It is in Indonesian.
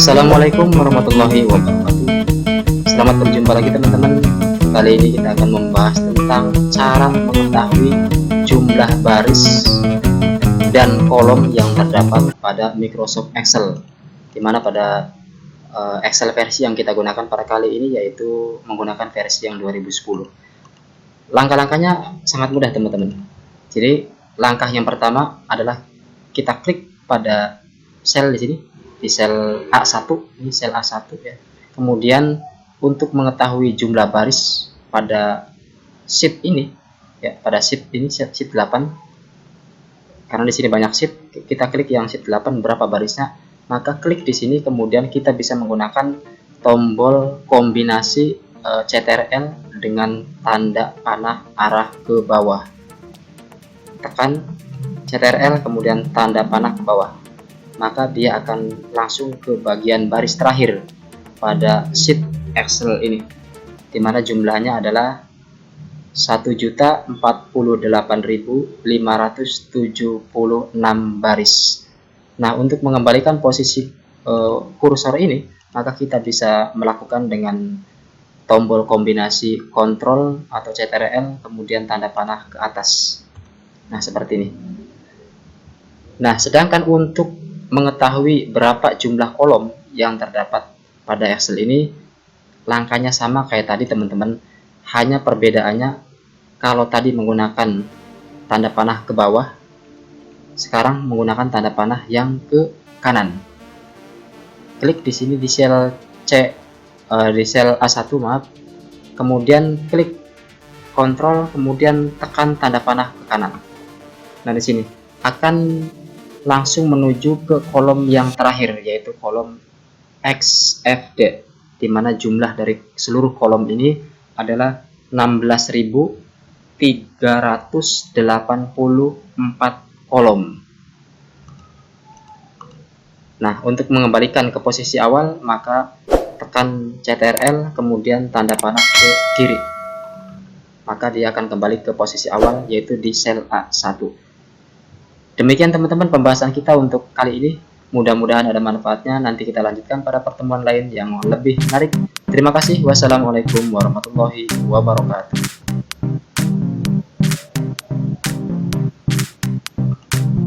Assalamualaikum warahmatullahi wabarakatuh. Selamat berjumpa lagi teman-teman. Kali ini kita akan membahas tentang cara mengetahui jumlah baris dan kolom yang terdapat pada Microsoft Excel, dimana pada Excel versi yang kita gunakan pada kali ini yaitu menggunakan versi yang 2010. Langkah-langkahnya sangat mudah teman-teman. Jadi langkah yang pertama adalah kita klik pada sel di sini, di sel A1, ini sel A1 ya. Kemudian untuk mengetahui jumlah baris pada sheet ini ya, pada sheet ini sheet 8. Karena di sini banyak sheet, kita klik yang sheet 8 berapa barisnya, maka klik di sini kemudian kita bisa menggunakan tombol kombinasi CTRL dengan tanda panah arah ke bawah. Tekan CTRL kemudian tanda panah ke bawah, maka dia akan langsung ke bagian baris terakhir pada sheet Excel ini, dimana jumlahnya adalah 1.048.576 baris. Nah, untuk mengembalikan posisi kursor ini, maka kita bisa melakukan dengan tombol kombinasi Ctrl atau CTRL kemudian tanda panah ke atas. Nah, seperti ini. Nah, sedangkan untuk mengetahui berapa jumlah kolom yang terdapat pada Excel ini, langkahnya sama kayak tadi teman-teman, hanya perbedaannya kalau tadi menggunakan tanda panah ke bawah, sekarang menggunakan tanda panah yang ke kanan. Klik di sini di sel di sel A1 maaf, kemudian klik Ctrl kemudian tekan tanda panah ke kanan. Nah, di sini akan langsung menuju ke kolom yang terakhir yaitu kolom XFD, di mana jumlah dari seluruh kolom ini adalah 16.384 kolom. Nah, untuk mengembalikan ke posisi awal, maka tekan CTRL kemudian tanda panah ke kiri, maka dia akan kembali ke posisi awal yaitu di sel A1. Demikian teman-teman pembahasan kita untuk kali ini. Mudah-mudahan ada manfaatnya. Nanti kita lanjutkan pada pertemuan lain yang lebih menarik. Terima kasih. Wassalamualaikum warahmatullahi wabarakatuh.